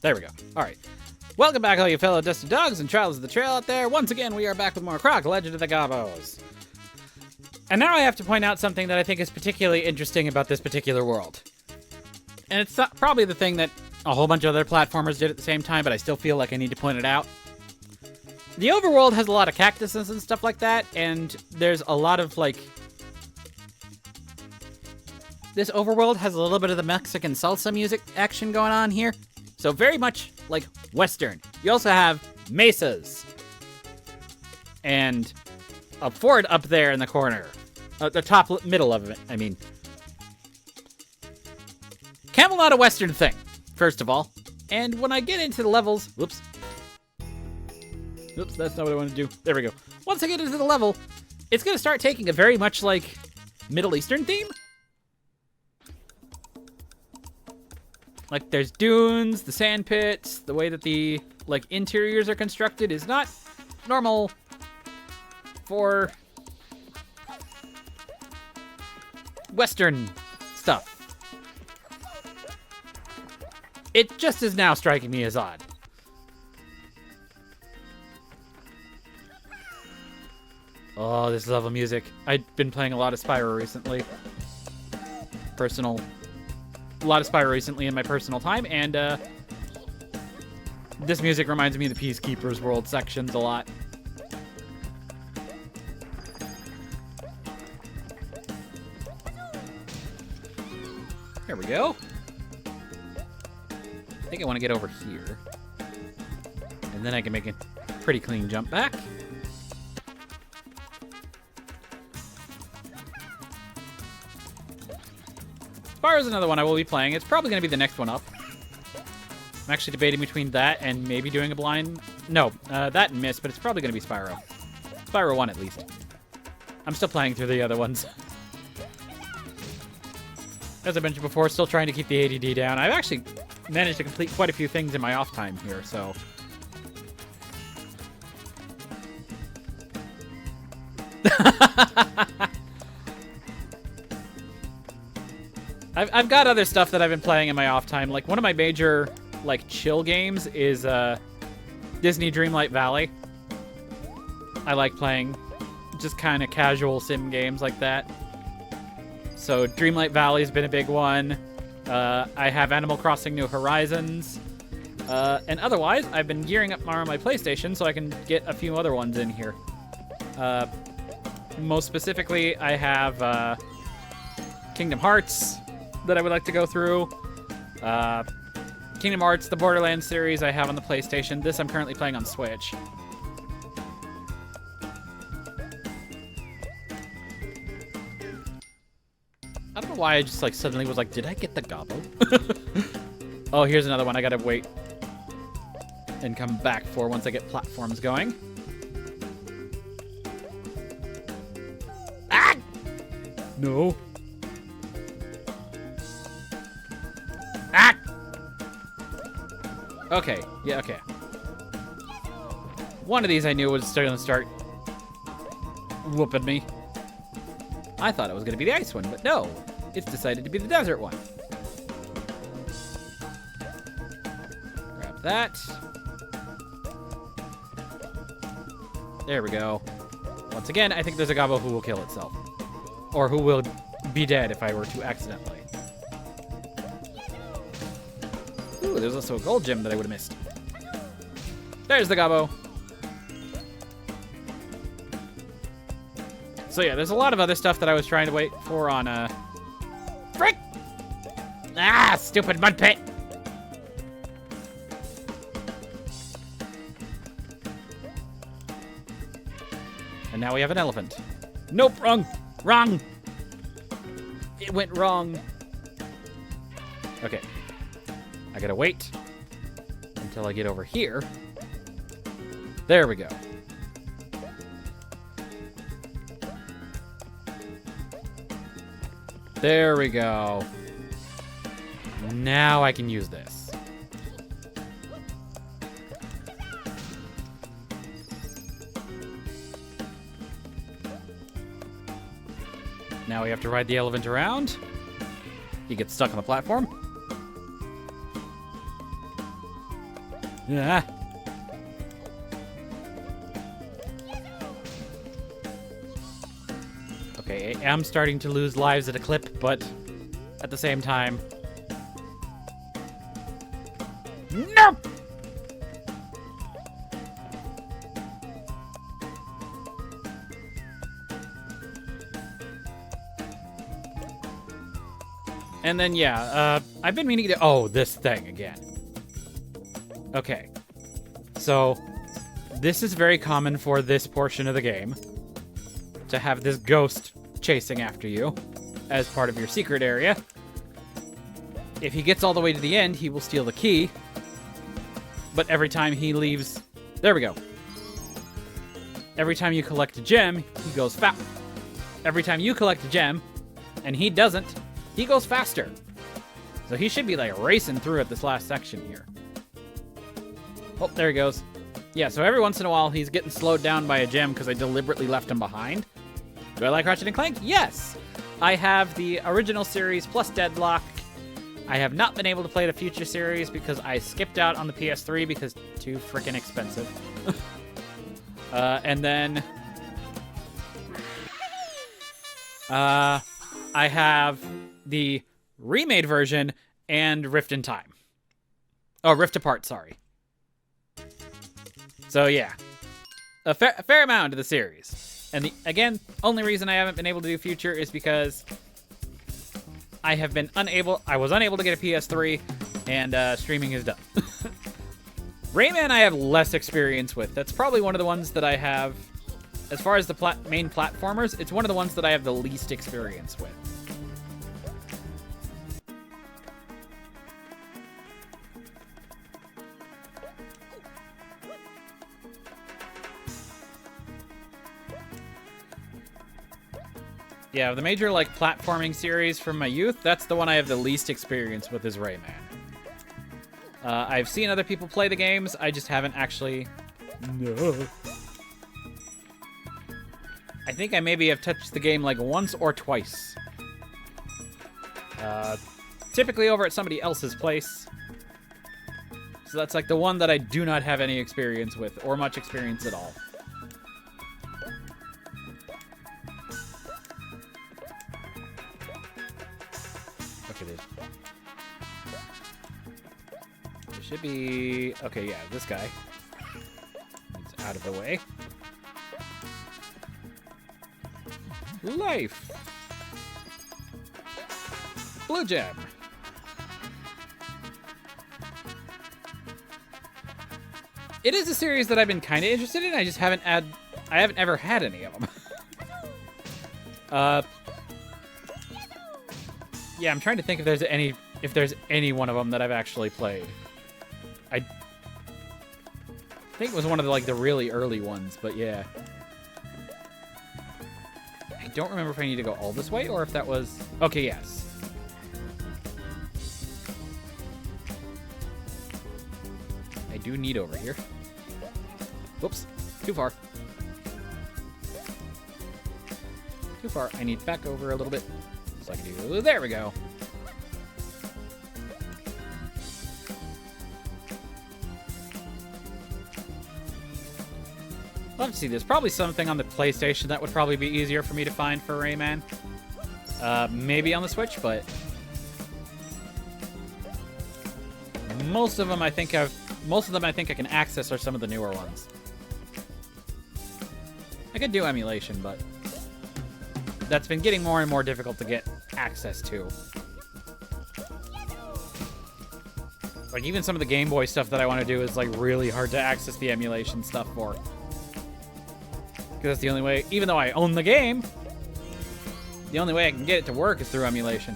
There we go. All right. Welcome back, all you fellow Dusty Dogs and Trials of the Trail out there. Once again, we are back with more Croc, Legend of the Gobos. And now I have to point out something that I think is particularly interesting about this particular world. And it's not probably the thing that a whole bunch of other platformers did at the same time, but I still feel like I need to point it out. The overworld has a lot of cactuses and stuff like that, and there's a lot of, like... This overworld has a little bit of the Mexican salsa music action going on here. So very much like Western. You also have mesas. And a fort up there in the corner. The top middle of it, I mean. Camelot a Western thing, first of all. And when I get into the levels... Whoops. Oops, that's not what I want to do. There we go. Once I get into the level, it's going to start taking a very much, like, Middle Eastern theme. Like, there's dunes, the sand pits, the way that the, like, interiors are constructed is not normal for Western stuff. It just is now striking me as odd. Oh, this level music. I've been playing a lot of Spyro recently. A lot of Spyro recently in my personal time, and this music reminds me of the Peacekeepers World sections a lot. There we go. I think I want to get over here. And then I can make a pretty clean jump back. Spyro's another one I will be playing. It's probably going to be the next one up. I'm actually debating between that and maybe doing a blind... No, that and Miss, but it's probably going to be Spyro. Spyro 1, at least. I'm still playing through the other ones. As I mentioned before, still trying to keep the ADD down. I've actually managed to complete quite a few things in my off time here, so... I've got other stuff that I've been playing in my off time. Like, one of my major, like, chill games is Disney Dreamlight Valley. I like playing just kind of casual sim games like that. So Dreamlight Valley's been a big one. I have Animal Crossing New Horizons. And otherwise, I've been gearing up more on my PlayStation so I can get a few other ones in here. Most specifically, I have Kingdom Hearts that I would like to go through. Kingdom Hearts, the Borderlands series I have on the PlayStation. This I'm currently playing on Switch. I don't know why I just like suddenly was like, did I get the gobbo? Oh, here's another one I gotta wait and come back for once I get platforms going. Ah! No. Ah! Okay, yeah, okay. One of these I knew was still gonna start whooping me. I thought it was gonna be the ice one, but no. It's decided to be the desert one. Grab that. There we go. Once again, I think there's a gobbo who will kill itself. Or who will be dead if I were to accidentally. Ooh, there's also a gold gem that I would have missed. There's the gobbo. So yeah, there's a lot of other stuff that I was trying to wait for on, Frick! Ah, stupid mud pit! And now we have an elephant. Nope, wrong! Wrong! It went wrong. Okay. I gotta wait until I get over here. There we go. There we go. Now I can use this. Now we have to ride the elephant around. He gets stuck on the platform. Ah. Okay, I am starting to lose lives at a clip, but at the same time... Nope! And then, yeah, I've been meaning to... Oh, this thing again. Okay. So, this is very common for this portion of the game. To have this ghost chasing after you as part of your secret area. If he gets all the way to the end, he will steal the key. But every time he leaves... There we go. Every time you collect a gem, he goes fast. Every time you collect a gem, and he doesn't, he goes faster. So he should be like racing through at this last section here. Oh, there he goes. Yeah, so every once in a while he's getting slowed down by a gem because I deliberately left him behind. Do I like Ratchet & Clank? Yes! I have the original series plus Deadlock. I have not been able to play the future series because I skipped out on the PS3 because too freaking expensive. And then... I have the remade version and Rift in Time. Oh, Rift Apart, sorry. So, yeah. A fair amount of the series. And, again, only reason I haven't been able to do Future is because I was unable to get a PS3, and streaming is done. Rayman I have less experience with. That's probably one of the ones that I have, as far as the main platformers, it's one of the ones that I have the least experience with. Yeah, the major, like, platforming series from my youth, that's the one I have the least experience with is Rayman. I've seen other people play the games, I just haven't actually... No. I think I maybe have touched the game, like, once or twice. Typically over at somebody else's place. So that's, like, the one that I do not have any experience with, or much experience at all. Should be... Okay, yeah, this guy. He's out of the way. Life! Blue gem! It is a series that I've been kind of interested in, I just haven't I haven't ever had any of them. Yeah, I'm trying to think if there's any one of them that I've actually played. I think it was one of the really early ones, but yeah. I don't remember if I need to go all this way or if that was... Okay, yes. I do need over here. Whoops, too far. Too far. I need back over a little bit so I can do... There we go. Let's see, there's probably something on the PlayStation that would probably be easier for me to find for Rayman. Maybe on the Switch, but... Most of them I think I can access are some of the newer ones. I could do emulation, but... That's been getting more and more difficult to get access to. Like, even some of the Game Boy stuff that I want to do is, like, really hard to access the emulation stuff for. Because that's the only way, even though I own the game, the only way I can get it to work is through emulation.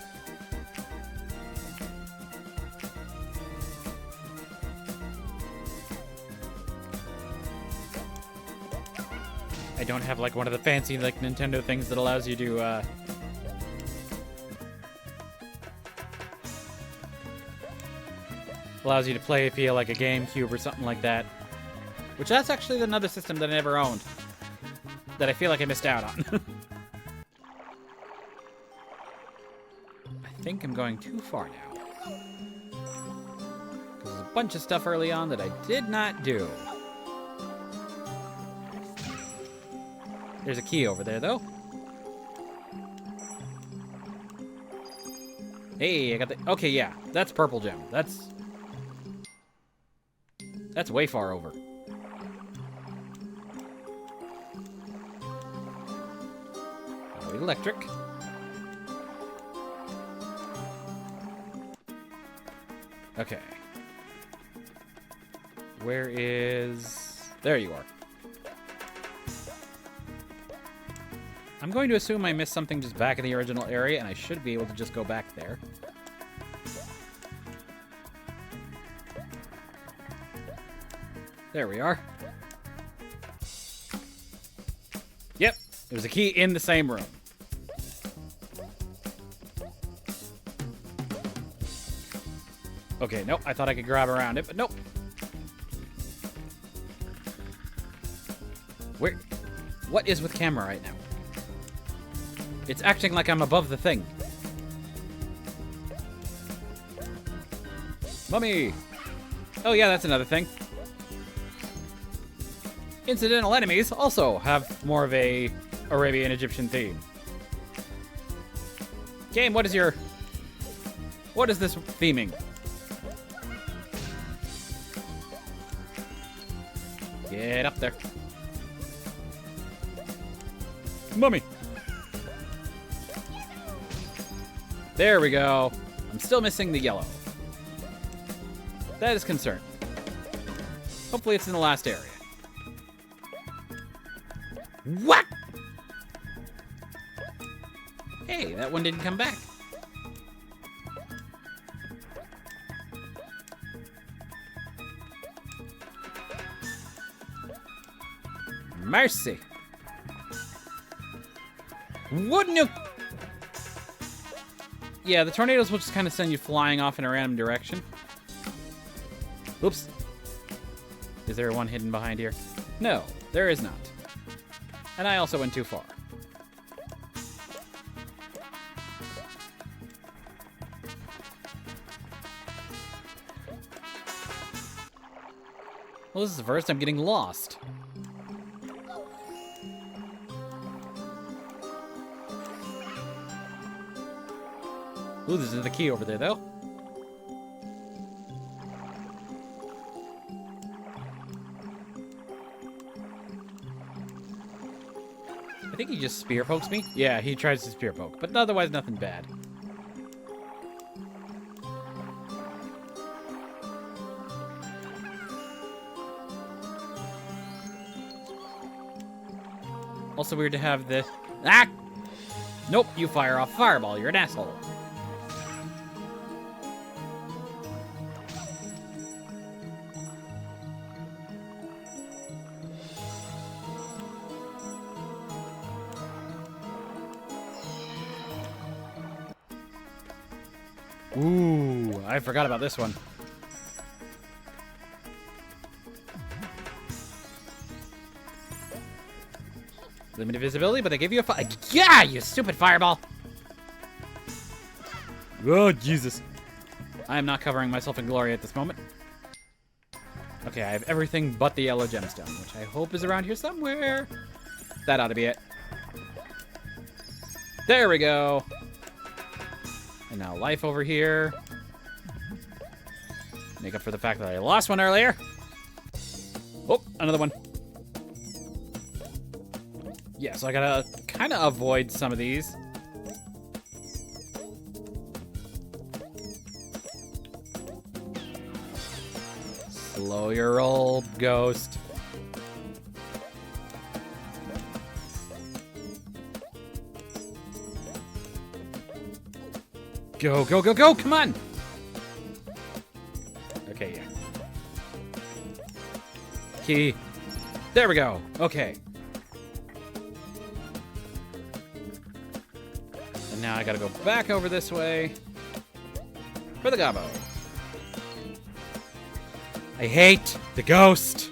I don't have like one of the fancy like Nintendo things that allows you to play via like a GameCube or something like that. Which that's actually another system that I never owned. That I feel like I missed out on. I think I'm going too far now. bunch of stuff early on that I did not do. There's a key over there, though. Hey, I got the... Okay, yeah. That's purple gem. That's way far over. Oh, electric. Okay. Where is... There you are. I'm going to assume I missed something just back in the original area, and I should be able to just go back there. There we are. Yep, there was a key in the same room. Okay, nope, I thought I could grab around it, but nope. Where? What is with camera right now? It's acting like I'm above the thing. Mummy! Oh yeah, that's another thing. Incidental enemies also have more of a Arabian Egyptian theme. Game, what is this theming? Get up there. Mummy! There we go. I'm still missing the yellow. That is concerned. Hopefully it's in the last area. What? Hey, that one didn't come back. Mercy. Wouldn't you? Yeah, the tornadoes will just kind of send you flying off in a random direction. Oops. Is there one hidden behind here? No, there is not. And I also went too far. Well, this is the first I'm getting lost. Ooh, this is the key over there, though. I think he just spear pokes me. Yeah, he tries to spear poke, but otherwise nothing bad. Also weird to have the... Ah! Nope, you fire off fireball. You're an asshole. Ooh, I forgot about this one. Limited visibility, but they give you a yeah, you stupid fireball! Oh, Jesus. I am not covering myself in glory at this moment. Okay, I have everything but the yellow gemstone, which I hope is around here somewhere. That ought to be it. There we go. And now life over here. Make up for the fact that I lost one earlier. Oh, another one. Yeah, so I gotta kind of avoid some of these. Slow your roll, ghost. Go, go, go, go! Come on! Okay, yeah. Key. There we go. Okay. And now I gotta go back over this way for the gobbo. I hate the ghost.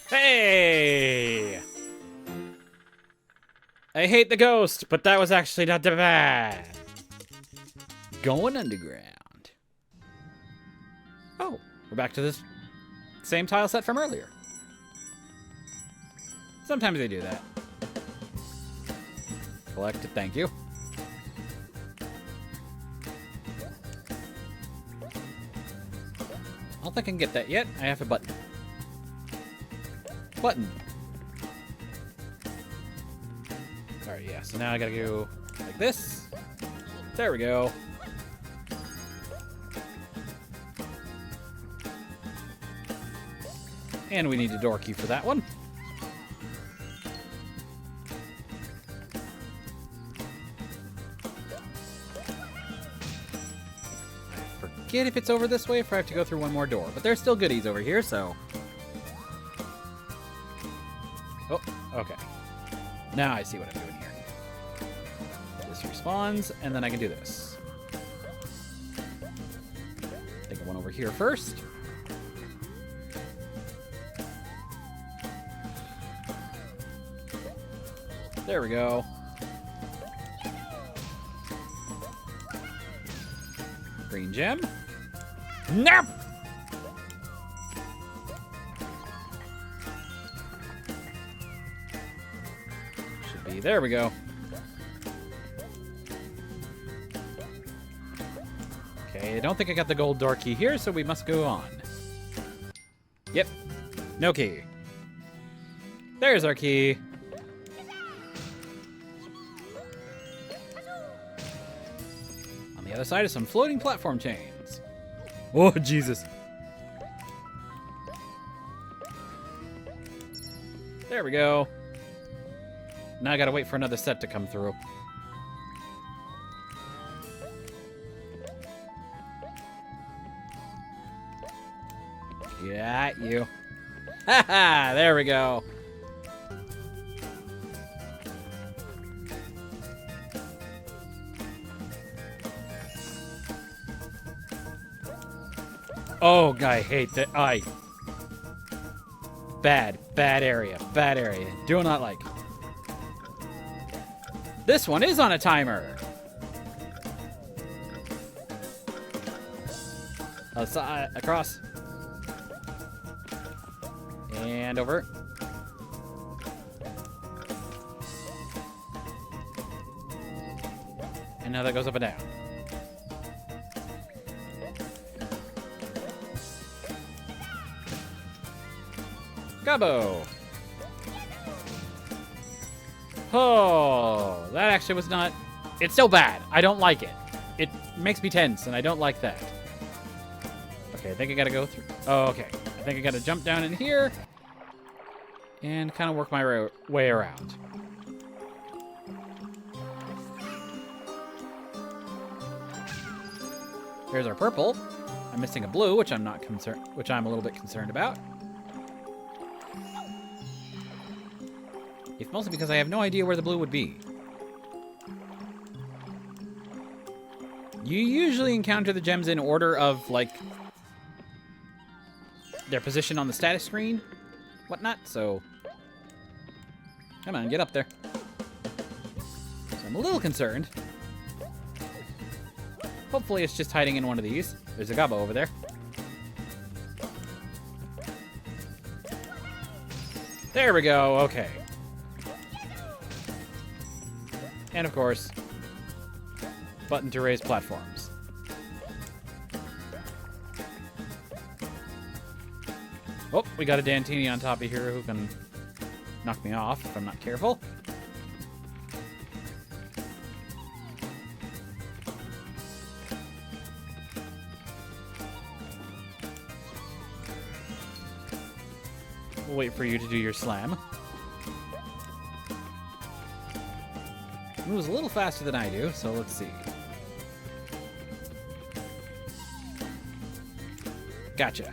Hey! I hate the ghost, but that was actually not that bad. Going underground. Oh, we're back to this same tile set from earlier. Sometimes they do that. Collect it, thank you. I don't think I can get that yet. I have a button. Button. Alright, yeah, so now I gotta go like this. There we go. And we need a door key for that one. I forget if it's over this way, if I have to go through one more door. But there's still goodies over here, so... Oh, okay. Now I see what I'm doing here. This respawns, and then I can do this. Take one over here first. There we go. Green gem. Nope! Should be. There we go. Okay, I don't think I got the gold door key here, so we must go on. Yep. No key. There's our key. The other side is some floating platform chains. Oh, Jesus. There we go. Now I gotta wait for another set to come through. Got you. Haha, there we go. Oh, I hate that. Bad area. Bad area. Do not like. This one is on a timer. Across. And over. And now that goes up and down. Gobbo! Oh, that actually was not... It's so bad. I don't like it. It makes me tense, and I don't like that. Okay, I think I gotta go through... Oh, okay. I think I gotta jump down in here and kind of work my way around. There's our purple. I'm missing a blue, which I'm not concerned... Which I'm a little bit concerned about. It's mostly because I have no idea where the blue would be. You usually encounter the gems in order of, like, their position on the status screen, whatnot, so... Come on, get up there. So I'm a little concerned. Hopefully it's just hiding in one of these. There's a gobbo over there. There we go, okay. And of course, button to raise platforms. Oh, we got a Dantini on top of here who can knock me off if I'm not careful. We'll wait for you to do your slam. Moves a little faster than I do, so let's see. Gotcha.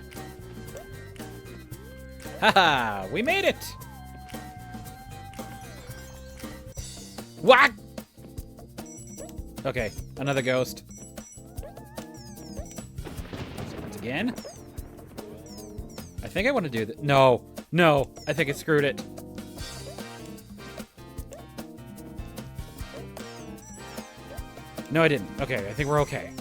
Haha, we made it! What? Okay, another ghost. So once again. I think I want to do that. No, I think it screwed it. No, I didn't. Okay, I think we're okay.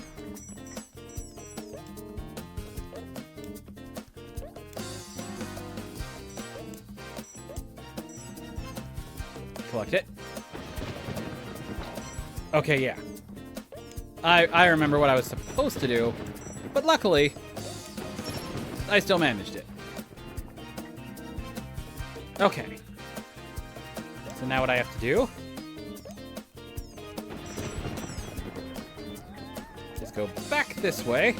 Collect it. Okay, yeah. I remember what I was supposed to do, but luckily, I still managed it. Okay. So now what I have to do is go back this way.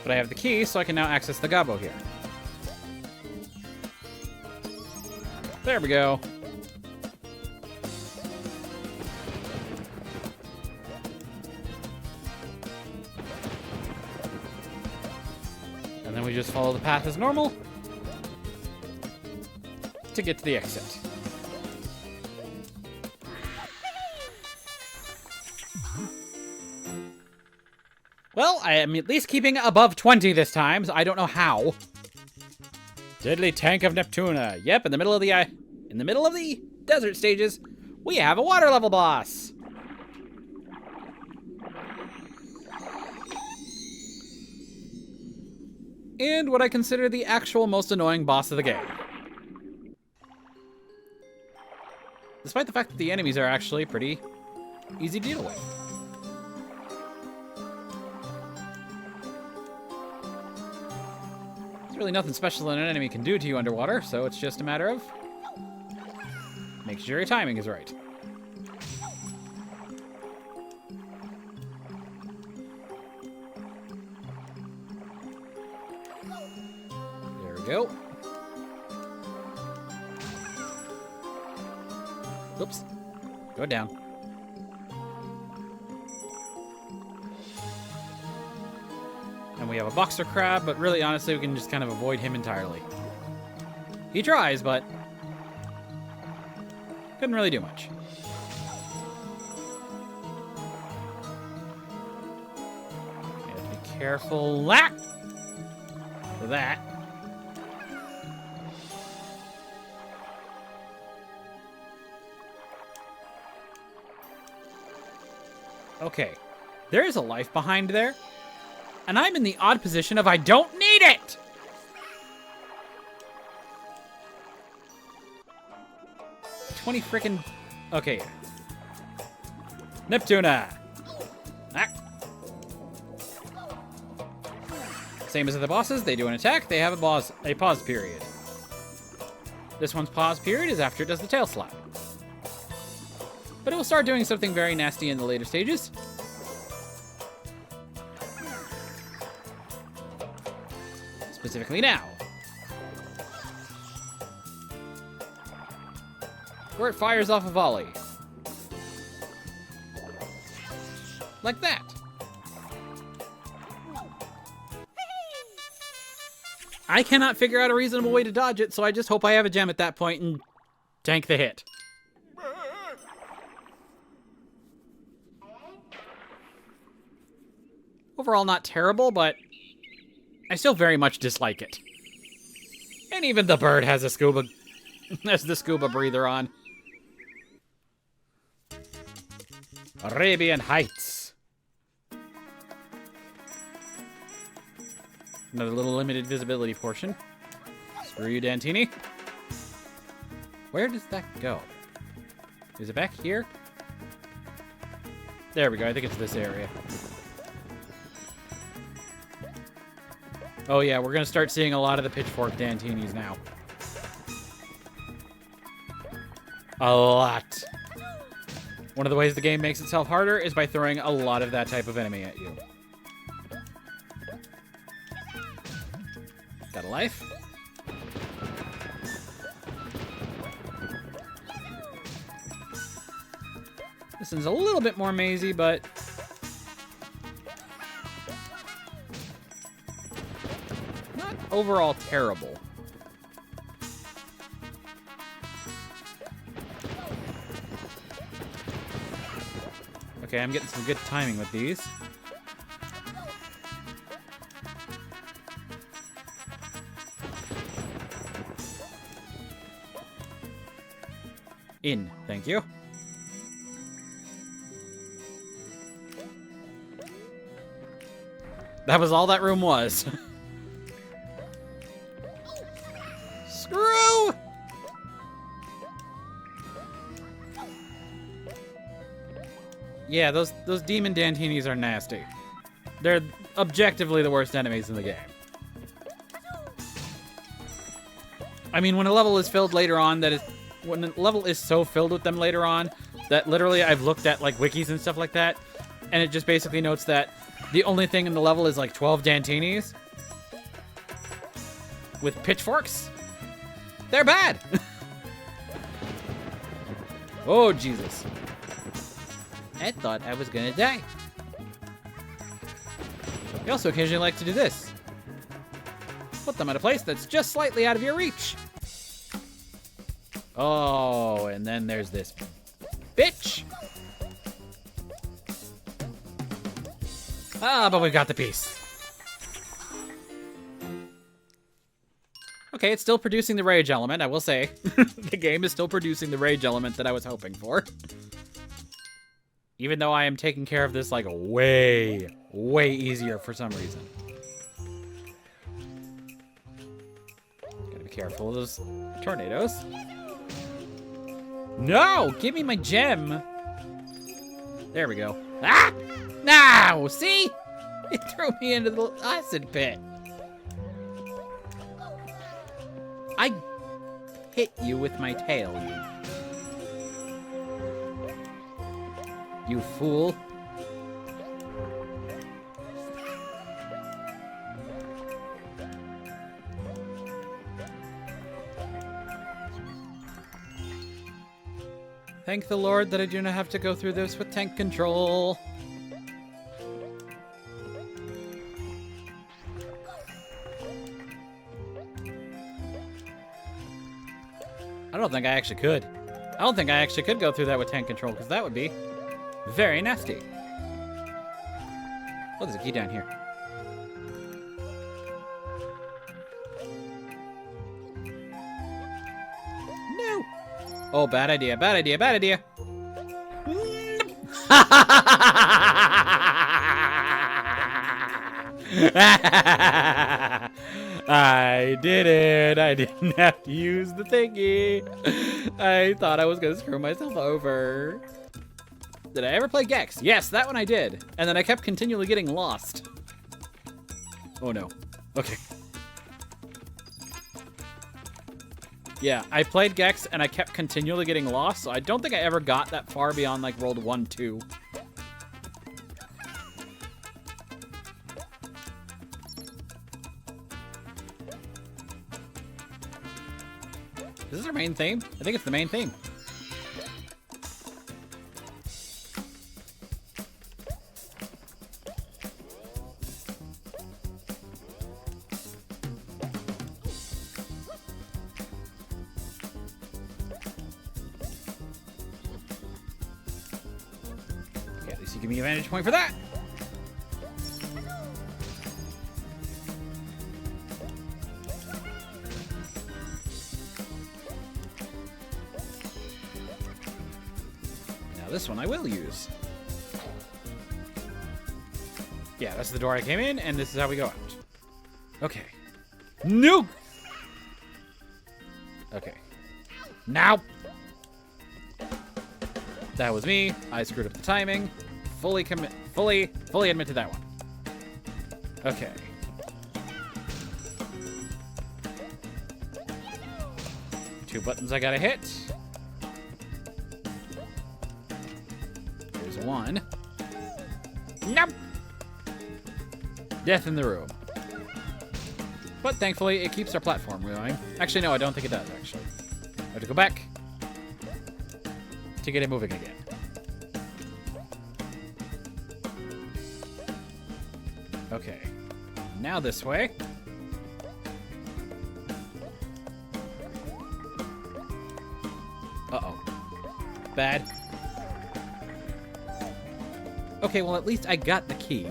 But I have the key, so I can now access the gobbo here. There we go. And then we just follow the path as normal to get to the exit. Well, I am at least keeping above 20 this time, so I don't know how. Deadly Tank of Neptuna. Yep, in the middle of the desert stages, we have a water level boss. And what I consider the actual most annoying boss of the game. Despite the fact that the enemies are actually pretty easy to deal with. There's really nothing special that an enemy can do to you underwater, so it's just a matter of making sure your timing is right. There we go. Oops. Go down. And we have a boxer crab, but really, honestly, we can just kind of avoid him entirely. He tries, but couldn't really do much. You have to be careful. For that. Okay, there is a life behind there, and I'm in the odd position of I don't need it! Okay. Neptuna! Ah. Same as the bosses, they do an attack, they have a pause period. This one's pause period is after it does the tail slap. But it will start doing something very nasty in the later stages. Specifically now. Where it fires off a volley. Like that. I cannot figure out a reasonable way to dodge it, so I just hope I have a gem at that point and tank the hit. Overall, not terrible, but I still very much dislike it. And even the bird has the scuba breather on. Arabian Heights. Another little limited visibility portion. Screw you, Dantini. Where does that go? Is it back here? There we go. I think it's this area. Oh yeah, we're gonna start seeing a lot of the pitchfork Dantinis now. A lot. One of the ways the game makes itself harder is by throwing a lot of that type of enemy at you. Got a life. This one's a little bit more mazy, but not overall terrible. Okay, I'm getting some good timing with these. In, thank you. That was all that room was. Screw! Yeah, those demon Dantinis are nasty. They're objectively the worst enemies in the game. I mean, when a level is filled later on, when a level is so filled with them later on, that literally I've looked at like wikis and stuff like that, and it just basically notes that the only thing in the level is like 12 Dantinis with pitchforks. They're bad. Oh, Jesus. I thought I was gonna die. You also occasionally like to do this. Put them at a place that's just slightly out of your reach. Oh, and then there's this bitch. Ah, but we've got the piece. Okay, it's still producing the rage element, I will say. The game is still producing the rage element that I was hoping for. Even though I am taking care of this, like, way, way easier for some reason. Gotta be careful of those tornadoes. No! Give me my gem! There we go. Ah! No! See? It threw me into the acid pit. I hit you with my tail, you fool. Thank the Lord that I do not have to go through this with tank control. I don't think I actually could. I don't think I actually could go through that with tank control, because that would be very nasty. Oh, there's a key down here. No! Oh, bad idea, bad idea, bad idea. I did it. I didn't have to use the thingy. I thought I was going to screw myself over. Did I ever play Gex? Yes, that one I did. And then I kept continually getting lost. Oh no. Okay. Yeah, I played Gex and I kept continually getting lost, so I don't think I ever got that far beyond like world 1, 2. Is this our main theme? I think it's the main theme. Okay, at least you give me a vantage point for that. This one I will use. Yeah, that's the door I came in, and this is how we go out. Okay. No! Okay. Now! That was me. I screwed up the timing. Fully admit to that one. Okay. Two buttons I gotta hit. One. Nope. Death in the room. But thankfully, it keeps our platform going. Actually, no, I don't think it does, actually. I have to go back to get it moving again. Okay. Now this way. Uh-oh. Bad. Okay, well, at least I got the key.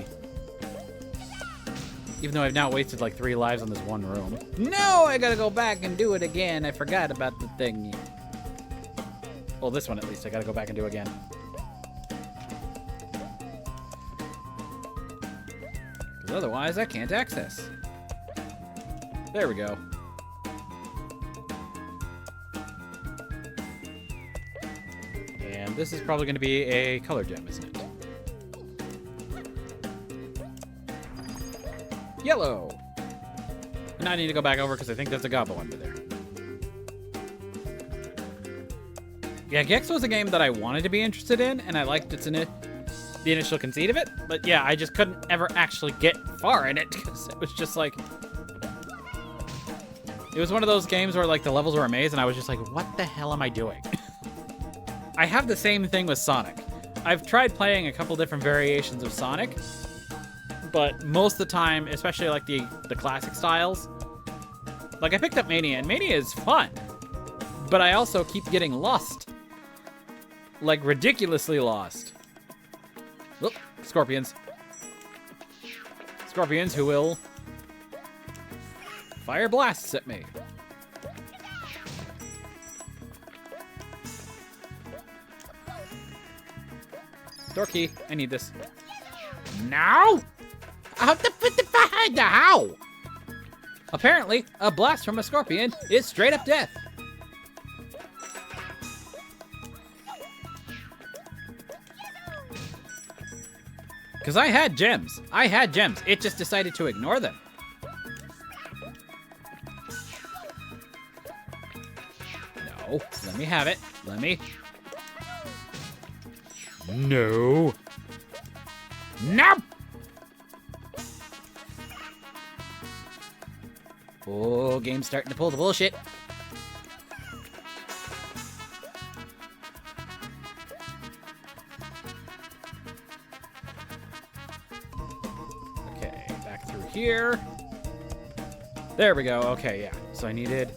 Even though I've now wasted like 3 lives on this one room. No, I gotta go back and do it again. I forgot about the thing. Well, this one at least I gotta go back and do again. Because otherwise I can't access. There we go. And this is probably going to be a color gem, isn't it? Yellow! And I need to go back over because I think there's a gobbo under there. Yeah, Gex was a game that I wanted to be interested in, and I liked the initial conceit of it. But yeah, I just couldn't ever actually get far in it because it was just like... It was one of those games where like the levels were a maze, and I was just like, what the hell am I doing? I have the same thing with Sonic. I've tried playing a couple different variations of Sonic, but most of the time, especially like the classic styles, like I picked up Mania, and Mania is fun, but I also keep getting lost. Like ridiculously lost. Oop, scorpions. Scorpions who will fire blasts at me. Door key. I need this. Now? How? Apparently, a blast from a scorpion is straight up death. Because I had gems. It just decided to ignore them. No. Let me have it. Let me. No. No! Oh, game's starting to pull the bullshit. Okay, back through here. There we go. Okay, yeah. So I needed...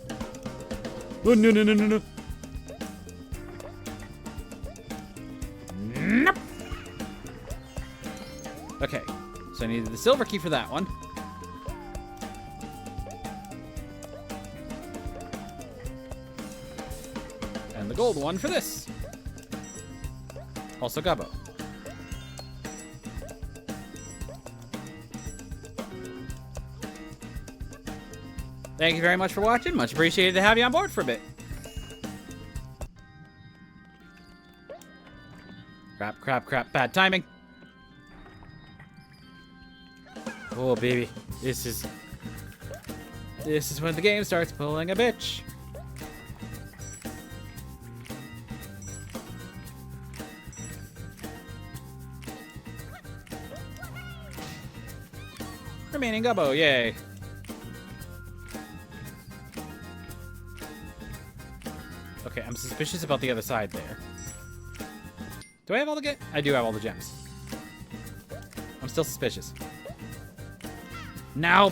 Oh, no. Nope. Okay, so I needed the silver key for that one. And the gold one for this. Also Gobbo. Thank you very much for watching. Much appreciated to have you on board for a bit. Crap. Bad timing. Oh, baby. This is when the game starts pulling a bitch. Remaining Gobbo, yay. Okay, I'm suspicious about the other side there. Do I have all the I do have all the gems. I'm still suspicious. Now!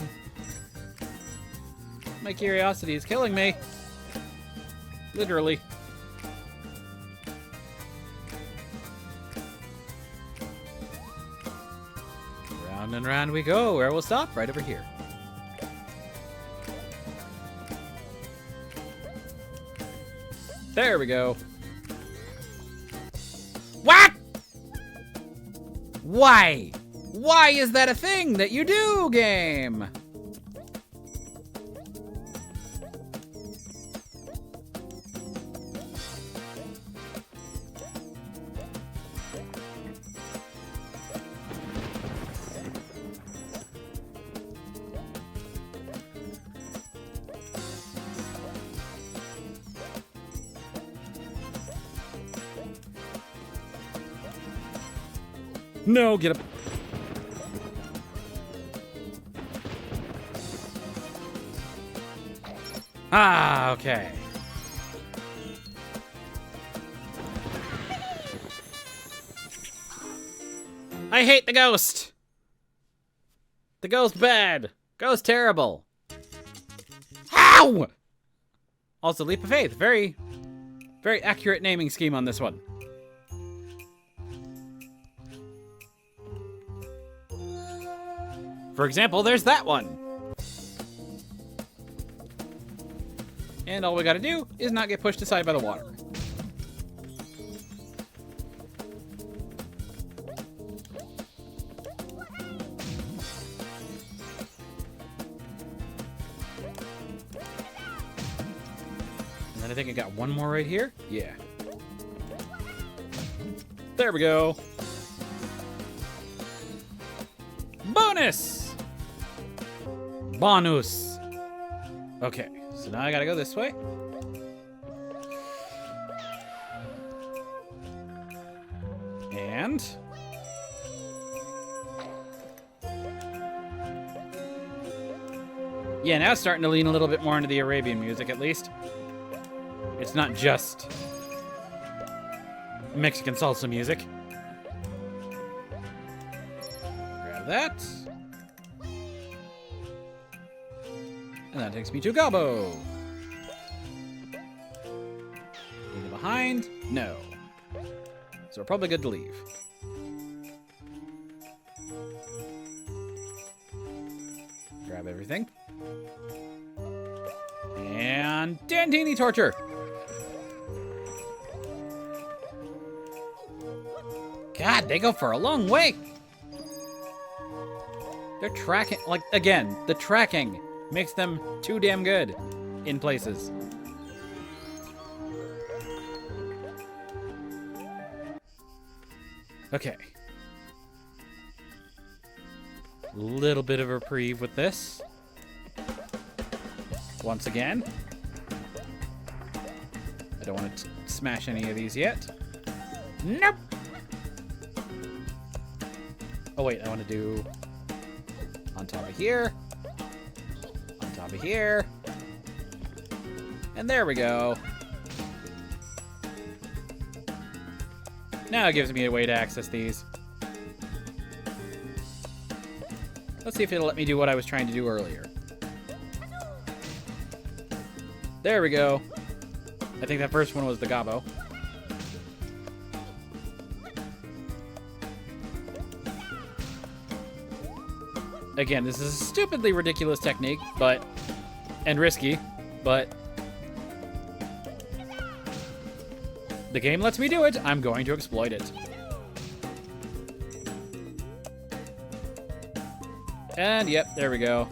My curiosity is killing me. Literally. Round and round we go. Where we'll stop? Right over here. There we go. What? Why? Why is that a thing that you do, game? No, get up. Ah, okay. I hate the ghost. The ghost bad. Ghost terrible. How? Also, leap of faith. Very, very accurate naming scheme on this one. For example, there's that one. And all we gotta do is not get pushed aside by the water. And I think I got one more right here. Yeah. There we go. Bonus! Bonus! Okay, so now I gotta go this way. And... yeah, now it's starting to lean a little bit more into the Arabian music, at least. It's not just Mexican salsa music. Grab that. And that takes me to Gabo. Leave it behind? No. So we're probably good to leave. Grab everything. And Dantini torture. God, they go for a long way. They're tracking, like, again, the tracking makes them too damn good in places. Okay. Little bit of a reprieve with this. Once again. I don't want to smash any of these yet. Nope. Oh wait, I want to do on top of here. On top of here. And there we go. Now it gives me a way to access these. Let's see if it'll let me do what I was trying to do earlier. There we go. I think that first one was the Gabo. Again, this is a stupidly ridiculous technique, but... and risky, but... the game lets me do it. I'm going to exploit it. And, yep, there we go.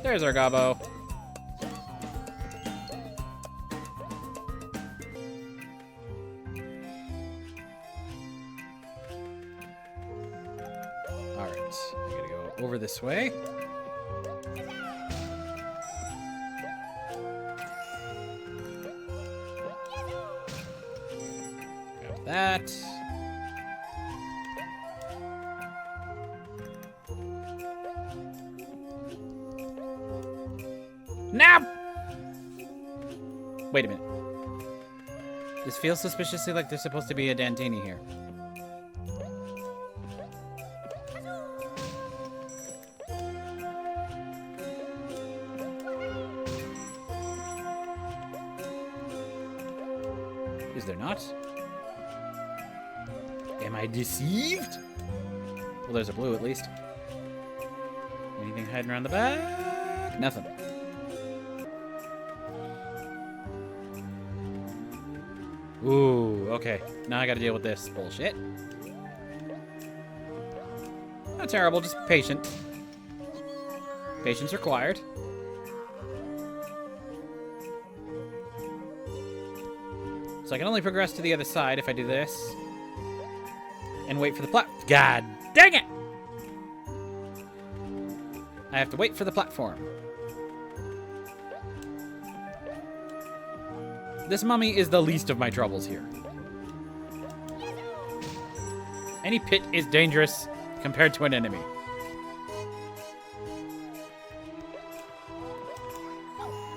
There's our Gabo. Alright, I gotta go over this way. Got that. Now! Wait a minute. This feels suspiciously like there's supposed to be a Dantini here. Is there not? Am I deceived? Well, there's a blue at least. Anything hiding around the back? Nothing. Ooh, okay. Now I gotta deal with this bullshit. Not terrible, just patient. Patience required. So I can only progress to the other side if I do this. And wait for the God dang it! I have to wait for the platform. This mummy is the least of my troubles here. Any pit is dangerous compared to an enemy.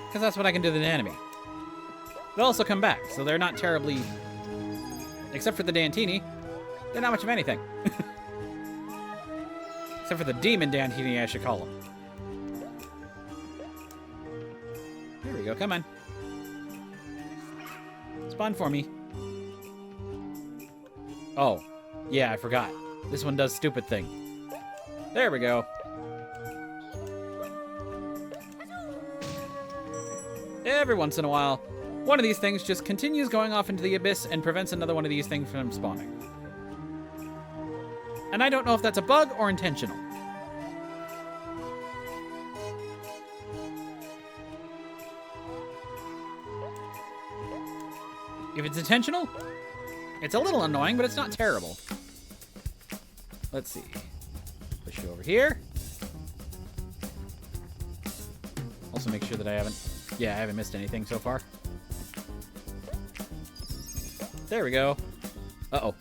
Because that's what I can do to an enemy. They'll also come back, so they're not terribly... except for the Dantini, they're not much of anything. Except for the demon Dantini, I should call him. Here we go, come on. Spawn for me. Oh, yeah, I forgot. This one does stupid thing. There we go. Every once in a while, one of these things just continues going off into the abyss and prevents another one of these things from spawning. And I don't know if that's a bug or intentional. If it's intentional, it's a little annoying, but it's not terrible. Let's see. Push you over here. Also make sure that I haven't missed anything so far. There we go. Uh-oh.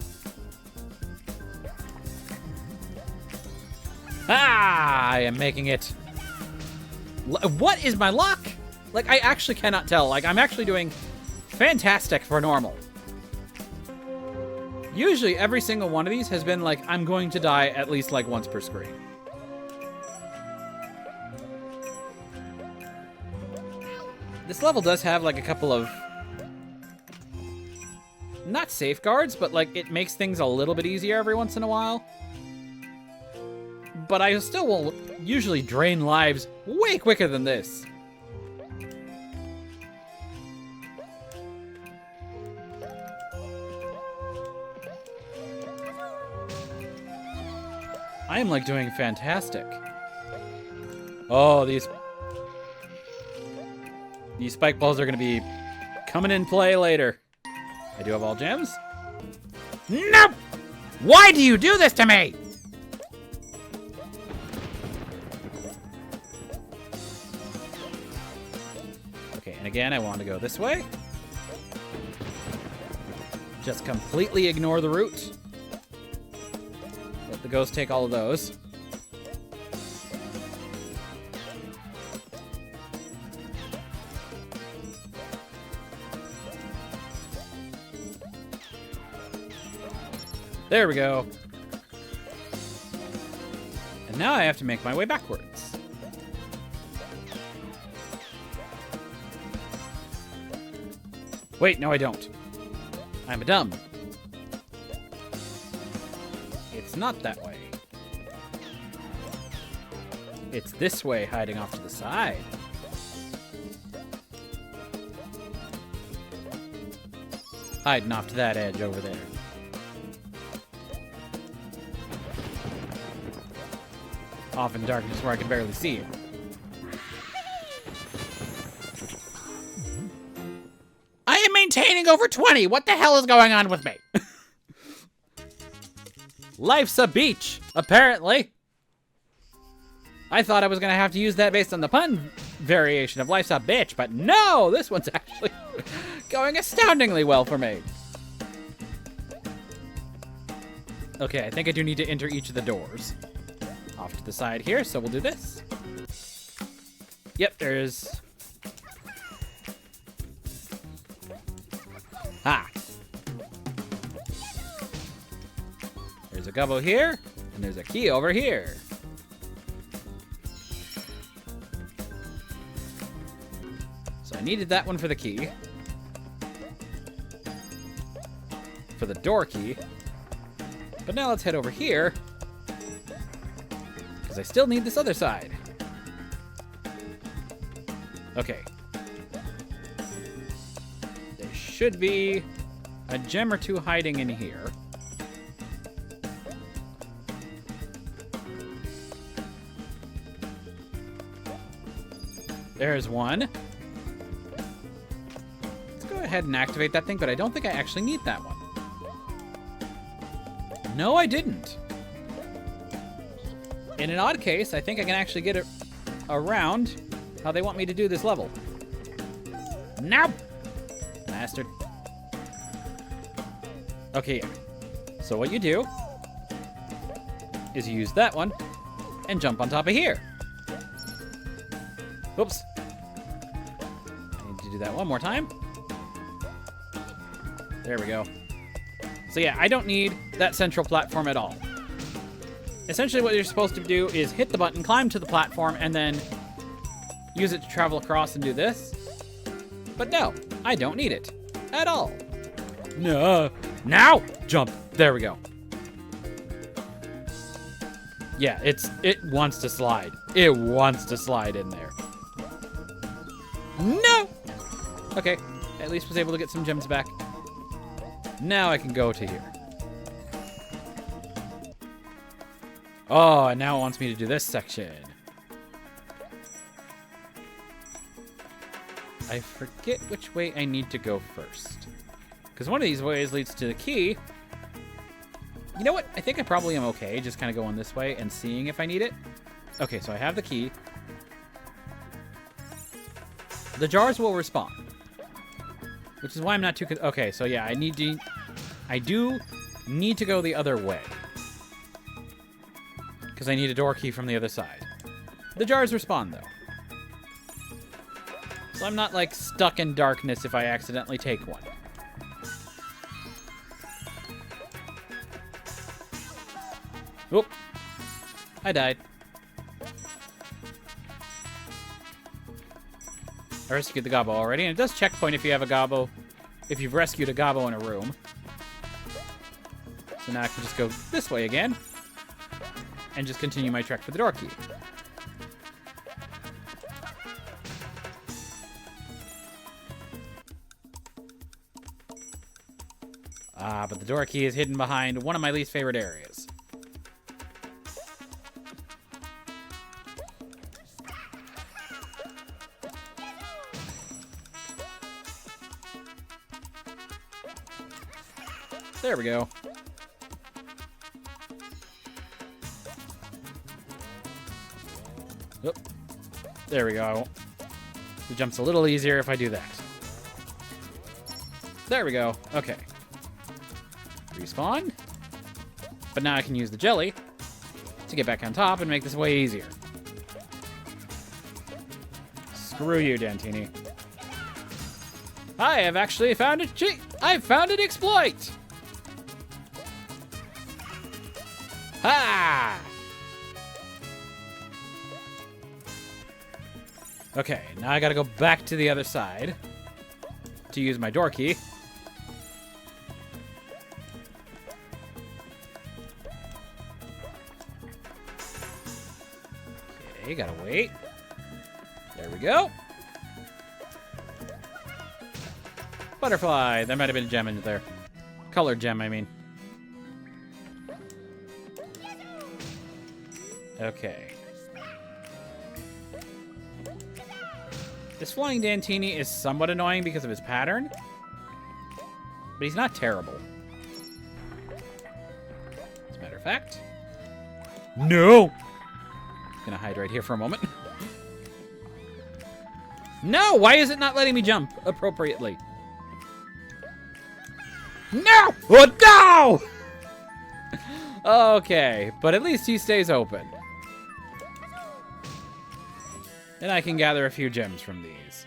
Ah! I am making it. What is my luck? Like, I actually cannot tell. Like, I'm actually doing fantastic for normal. Usually, every single one of these has been like, I'm going to die at least like once per screen. This level does have like a couple of, not safeguards, but like it makes things a little bit easier every once in a while. But I still will usually drain lives way quicker than this. I am like doing fantastic. Oh, these spike balls are gonna be coming in play later. I do have all gems. Nope! Why do you do this to me? Okay, and again, I want to go this way. Just completely ignore the route. Let the ghost take all of those. There we go. And now I have to make my way backwards. Wait, no I don't. I'm a dumb. It's not that way. It's this way, hiding off to the side. Hiding off to that edge over there. Off in darkness where I can barely see it. I am maintaining over 20! What the hell is going on with me? Life's a beach, apparently. I thought I was gonna have to use that based on the pun variation of life's a bitch, but no! This one's actually going astoundingly well for me. Okay, I think I do need to enter each of the doors. Off to the side here, so we'll do this. Yep, there's... Ah! There's a gobbo here, and there's a key over here. So I needed that one for the key. For the door key. But now let's head over here. I still need this other side. Okay. There should be a gem or two hiding in here. There's one. Let's go ahead and activate that thing, but I don't think I actually need that one. No, I didn't. In an odd case, I think I can actually get it around how they want me to do this level. Nope! Bastard. Okay, yeah. So what you do is you use that one and jump on top of here. Oops. I need to do that one more time. There we go. So yeah, I don't need that central platform at all. Essentially what you're supposed to do is hit the button, climb to the platform, and then use it to travel across and do this. But no, I don't need it at all. No. Now! Jump. There we go. Yeah, it wants to slide. It wants to slide in there. No! Okay, at least was able to get some gems back. Now I can go to here. Oh, and now it wants me to do this section. I forget which way I need to go first. Because one of these ways leads to the key. You know what? I think I probably am okay just kind of going this way and seeing if I need it. Okay, so I have the key. The jars will respawn. Which is why I'm not too... Okay, so yeah, I do need to go the other way. Because I need a door key from the other side. The jars respawn, though. So I'm not, like, stuck in darkness if I accidentally take one. Oop. I died. I rescued the gobbo already, and it does checkpoint if you have a gobbo, if you've rescued a gobbo in a room. So now I can just go this way again, and just continue my trek for the door key. Ah, but the door key is hidden behind one of my least favorite areas. There we go. Oop. There we go. The jump's a little easier if I do that. There we go. Okay. Respawn. But now I can use the jelly to get back on top and make this way easier. Screw you, Dantini. I have actually found a cheat. I've found an exploit. Ha! Okay, now I gotta go back to the other side to use my door key. Okay, gotta wait. There we go. Butterfly. There might have been a gem in there. Colored gem, I mean. Okay. This flying Dantini is somewhat annoying because of his pattern. But he's not terrible. As a matter of fact. No! I'm gonna hide right here for a moment. No! Why is it not letting me jump appropriately? No! Oh, no! Okay, but at least he stays open. And I can gather a few gems from these.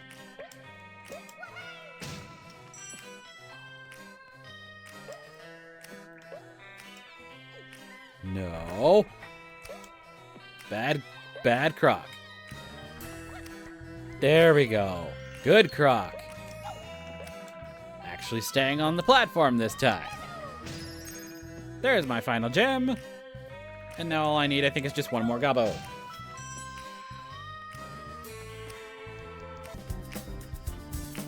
No. Bad Croc. There we go. Good Croc. Actually staying on the platform this time. There's my final gem. And now all I need, I think, is just one more gobbo.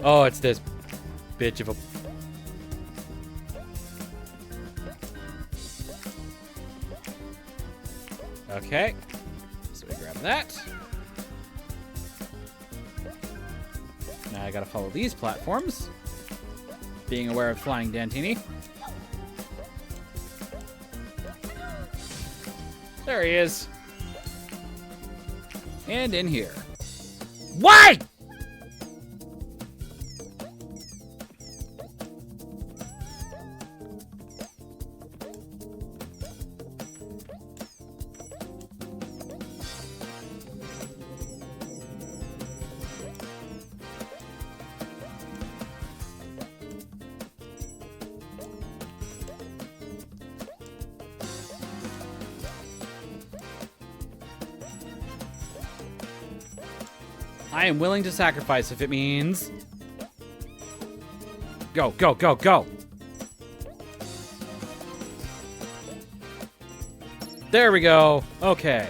Oh, it's this bitch of a... Okay. So we grab that. Now I gotta follow these platforms. Being aware of flying Dantini. There he is. And in here. Why? I am willing to sacrifice if it means... Go, go, go, go! There we go. Okay.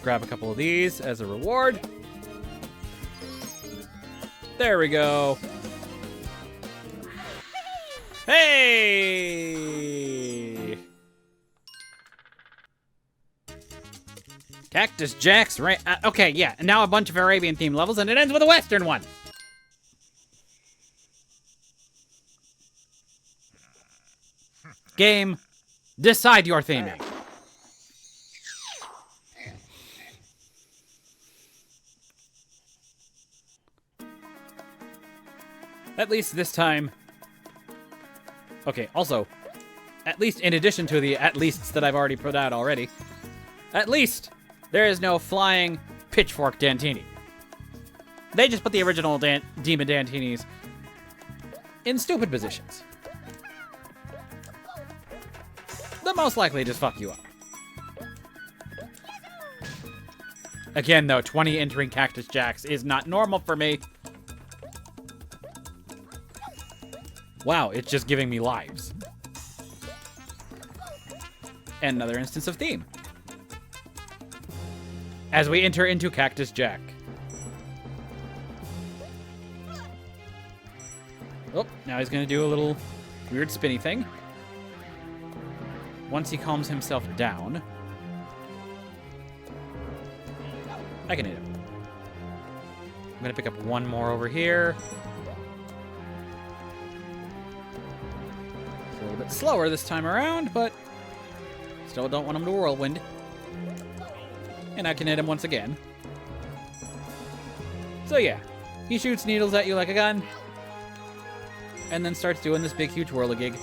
Grab a couple of these as a reward. There we go. Hey! Cactus Jack's right. Okay, yeah. And now a bunch of Arabian themed levels, and it ends with a Western one. Game, decide your theming. At least this time. Okay, also, at least in addition to the at leasts that I've already put out already, at least there is no flying pitchfork Dantini. They just put the original Demon Dantinis in stupid positions. They're most likely just fuck you up. Again, though, 20 entering Cactus Jacks is not normal for me. Wow, it's just giving me lives. And another instance of theme. As we enter into Cactus Jack. Oh, now he's gonna do a little weird spinny thing. Once he calms himself down, I can hit him. I'm gonna pick up one more over here. It's a little bit slower this time around, but still don't want him to whirlwind. And I can hit him once again. So yeah, he shoots needles at you like a gun, and then starts doing this big, huge whirligig.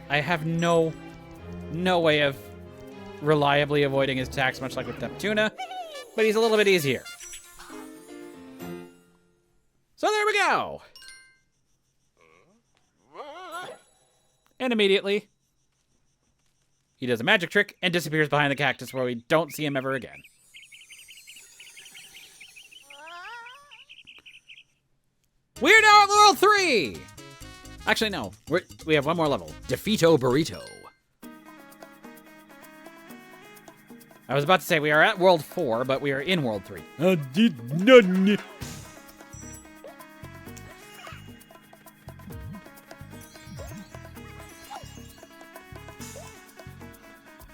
I have no way of reliably avoiding his attacks, much like with Neptuna, but he's a little bit easier. So there we go! And immediately, he does a magic trick and disappears behind the cactus where we don't see him ever again. We're now at level 3! Actually, no. We have one more level. Defeato Burrito. I was about to say we are at World 4, but we are in World 3.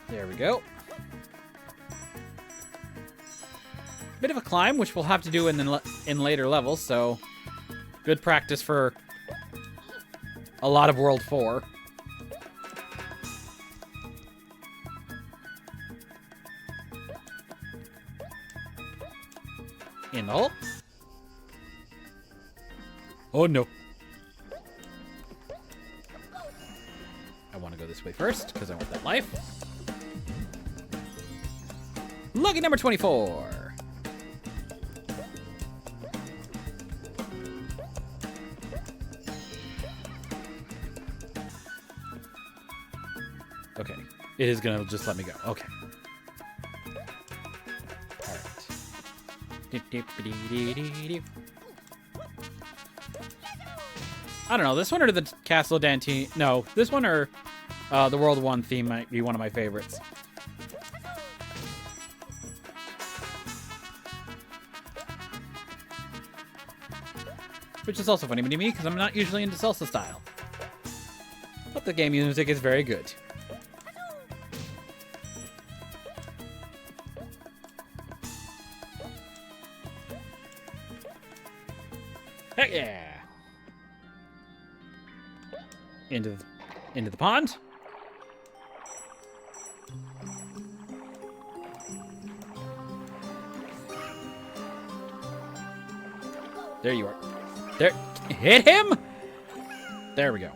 There we go. Bit of a climb, which we'll have to do in later levels, so good practice for a lot of World 4. In the hole. Oh no. I want to go this way first, because I want that life. Lucky number 24. Okay. It is going to just let me go. Okay. Alright. I don't know. This one or the Castle Dantine? No. This one or the World 1 theme might be one of my favorites. Which is also funny to me because I'm not usually into salsa style. But the game music is very good. Heck yeah! Into the pond. There you are. There. Hit him! There we go.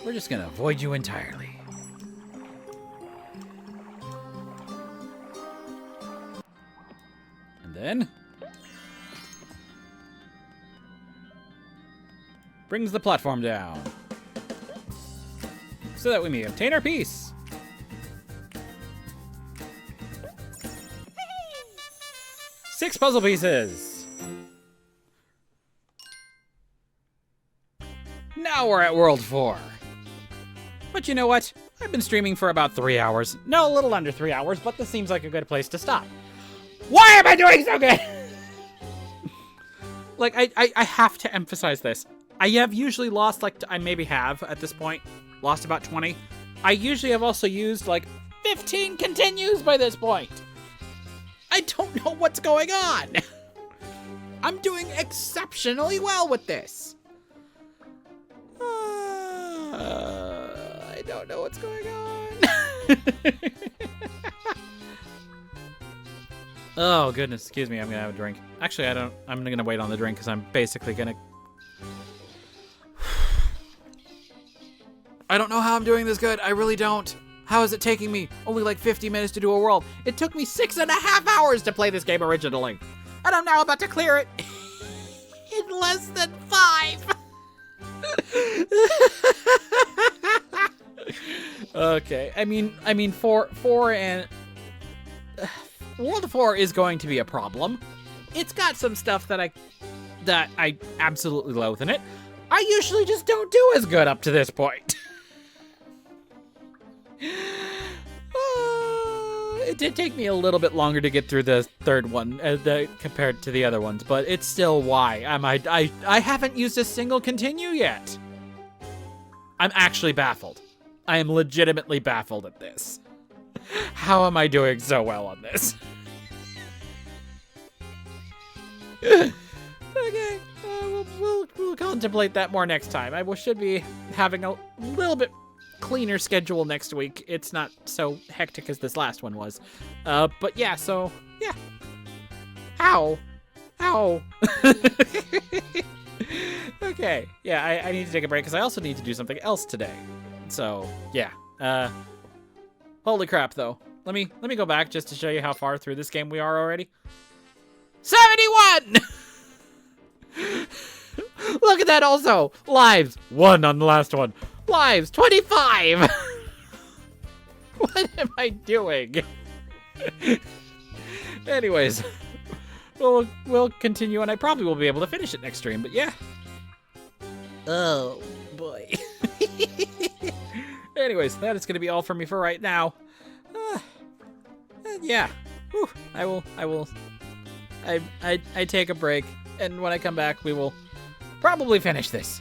We're just gonna avoid you entirely. And then brings the platform down so that we may obtain our piece. Six puzzle pieces. Now we're at World 4. But you know what? I've been streaming for about 3 hours. No, a little under 3 hours, but this seems like a good place to stop. Why am I doing so good? Like, I have to emphasize this. I have usually lost, like, I maybe have, at this point, lost about 20. I usually have also used, like, 15 continues by this point. I don't know what's going on. I'm doing exceptionally well with this. I don't know what's going on. Oh, goodness. Excuse me. I'm going to have a drink. Actually, I'm going to wait on the drink because I'm basically going to... I don't know how I'm doing this good. I really don't. How is it taking me only like 50 minutes to do a world? It took me 6.5 hours to play this game originally. And I'm now about to clear it in less than 5. Okay. I mean, 4 and... World of 4 is going to be a problem. It's got some stuff that I absolutely loathe in it. I usually just don't do as good up to this point. It did take me a little bit longer to get through the third one compared to the other ones, but it's still why. I haven't used a single continue yet. I'm actually baffled. I am legitimately baffled at this. How am I doing so well on this? Okay, we'll contemplate that more next time. I should be having a little bit cleaner schedule next week. It's not so hectic as this last one was. But yeah, so, yeah. Ow. Okay, yeah, I need to take a break because I also need to do something else today. So, yeah. Holy crap, though. Let me go back just to show you how far through this game we are already. 71! Look at that also. Lives, 1 on the last one. Lives, 25! What am I doing? Anyways, we'll continue, and I probably will be able to finish it next stream, but yeah. Oh, boy. Anyways, that is going to be all for me for right now. Yeah. Whew, I take a break, and when I come back, we will probably finish this.